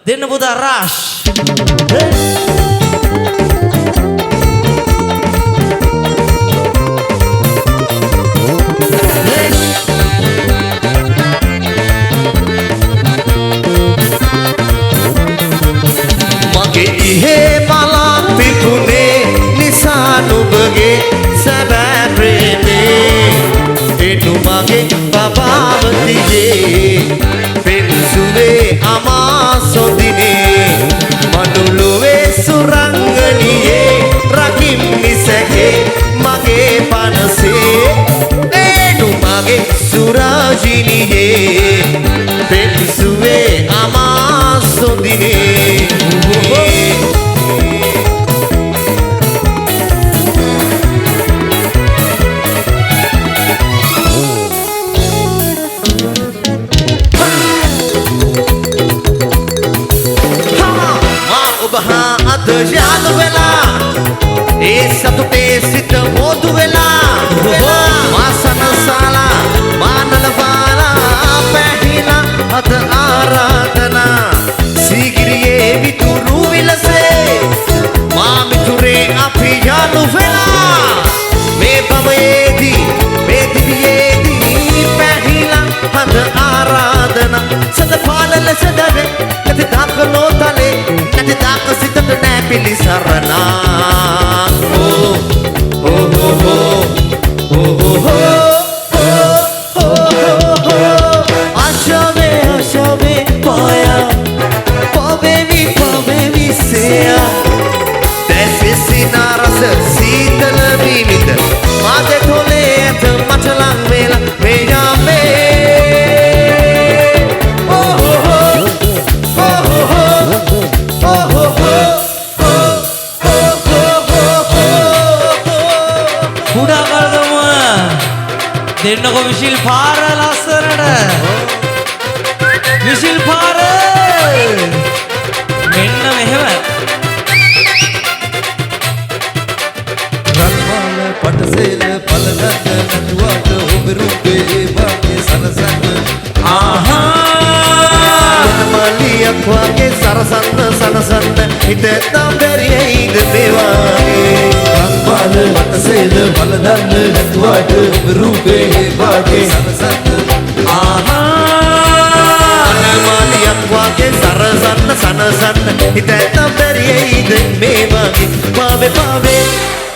දෙන්න පුතා රාෂ්. මගේ ඉහේ මලක් පිපුනේ නිසා නුඹගේ සැබෑ ප්‍රේමේ එනු මගේ පබාවතියේ පෙන්සුවේ අමා සොදිනේ මනුලොවේ සුරංගනියේ රකින්නි සැකේ මගේ පනසේ එනු මගේ සුරාජිනියේ පෙන්සුවේ අමා සොදිනේ යාළු වෙලා ඒ සතුටේ සිට මොදු වෙලා මාසනසාලා මානලවාලා පැහිලා අද ආරාධනා සීගිරියේ විතුරු විලසේ මා මිතුරේ අපි යාළු වෙලා මේ භවයේදී මේ දිවියේදී පැහිලා අද ආරාධනා සදපාල ලෙස දඩ නැති දාකලෝ තලේ නැති දාක සිතට නෑ පිළිසරණා ඕ ඕ ඕ ආශාවේ පායා පවෙවි සෙයා දැසිසිනා රස සීතල විවිධ මාදේ තොලේ ඇත මට ලං වෙලා මේ යාමේ දෙන්නකො විශිල් පාර ලස්සනට විශිල් පාර මෙන්න මෙහෙම රත්මාල පටසේල පලනත නටුවට ඔබ රූපේ වාගේ සරසන්න මලියක් වාගේ සරසන්න සනසන්න හිත තඹරියයිද මේවාගේ රත්මාල පටසේල පලනත නටුවට ඔබ රූපේ වාගේ සරසන්න මලියක් වාගේ සරසන්න සනසන්න හිත තඹරියයිද මේවාගේ පාවේ පාවේ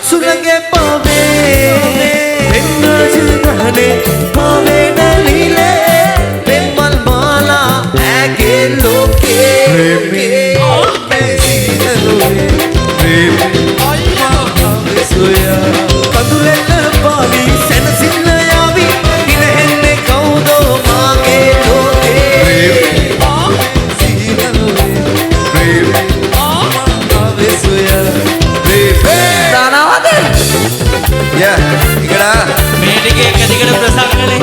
සුළඟේ පාවේ එන්නජනහනේ පාවේ නලිලේ පෙම්මල් මාලා ඇගේ ලෝකේ ප්‍රේමේ සිනලෝේ ප්‍රේමේ අයියා සොයා කඳුලෙල්ල පාවි සෙනසිල්ල යාවි ඉනෙන්නේ කවුදෝ මාගේ ලෝකේ ප්‍රේමේ සිනලෝේ ප්‍රේමේ ආවේ සොයා Ya, ikada. මේ ටිකේ එක දිගට ප්‍රසංගනේ.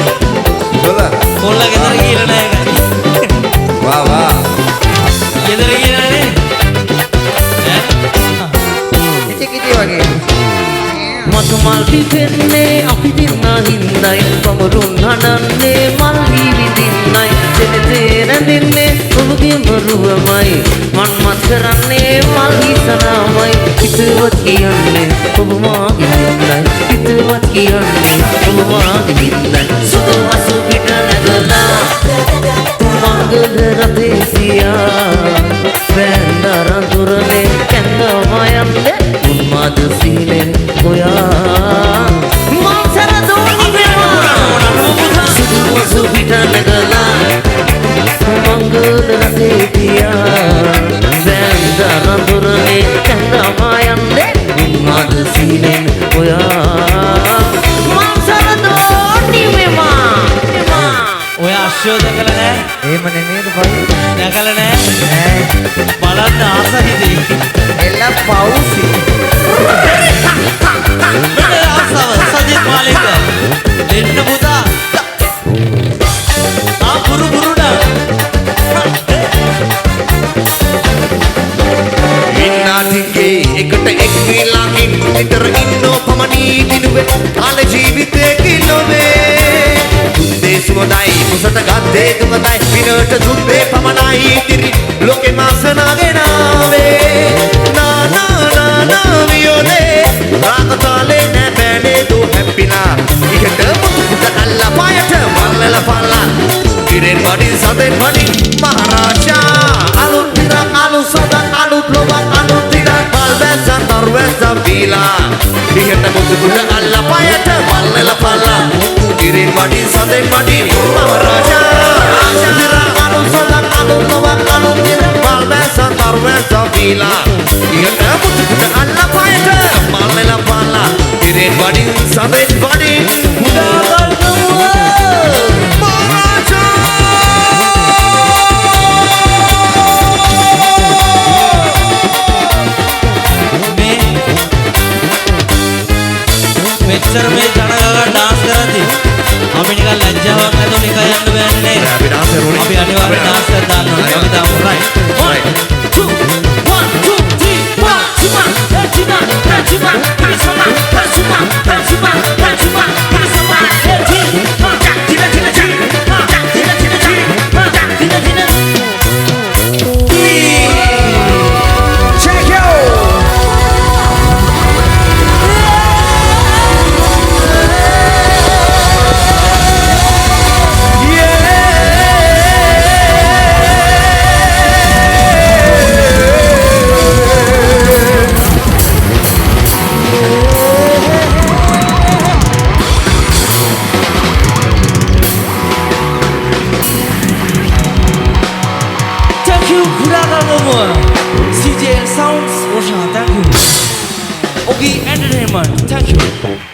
Bola. කොල්ලා ගෙදර ගිහලා නැහැ. Wah wah. ගෙදර ගිහලා නේ. කිචි වගේ. මතුමල් පිපෙන්නේ අපි දින්නා හින්දයි පමරුන් හඬන්නේ මල් විවිදින්නයි දෙතේ රැඳින්නේ ඔබගේ මරුවමයි මන්මත් කරන්නේ මල් හිසනාමයි හිතවත් කියන්නේ ඔබ මාගේ හින්දයි හිතවත් කියන්නේ ඔබ මාගේ හින්දයි සුදු අසු පිට නැගලා මංගල රතේ සියා වැන්දරන් දුරනේ කැඳවයන්නේ උන්මාද සීලෙන් ඔයා මංසර දෝනි වෙනවා සුදු අසු පිට නැගලා මංගල රතේ සියා වැන්දරන් දුරනේ කැඳවයන්නේ උන්මාද සීලෙන් ඔයා මංසර දෝනි වෙනවා ඔය අශ්වය දැකලා නැහැ. එහෙම නෙමෙයිද පයි? දැකලා නැහැ. නෑ. බලන්න ආසහිදී. එල්ල පවුසි. මෙන්න ආසව සජිත් මාලික. දෙන්න පුතා. පුරු පුරුඩා. ඉන්නාටිගේ එකට එක් වේලාකින් නිතර ඉන්නෝ පමණී දිනුවේ කාල ජීවිතේ කිලෝවේ දුන්දේ සුවඳයි කුසට ගත්තේ දුකයි පිනට දුන්දේ පමණයි ඉතිරි ලෝකේ මාස 나게나베 나나나나 미오네 라가탈레 네베네도 해피나 이게 너무 알라 파야트 말레라 팔라 기린 바디 사데 바디 마하라샤 알루티라 알루사다 알루트로바 알루티라 발베사 터베사 빌라 이게 너무 알라 파야트 말레라 팔라 기린 바디 사데 바디 마하라샤 알루티라 알루사다 알루트로바 알루티라 발베사 터베사 빌라 이게 너무 알라 파야트 말레라 팔라 기린 바디 사데 바디 पिक्चर में जाना गागा डांस करा थी अभी निकाल लज्जा हुआ मैं तो निकाल यार बैठ नहीं अभी डांस है रोनी अभी आने वाले डांस है दान अभी दाम right 1 2 1 2 3 1 Chima Chima Chima Chima Chima Chima Chima Chima CJ Sounds, Thank you. Ogi Entertainment, thank you.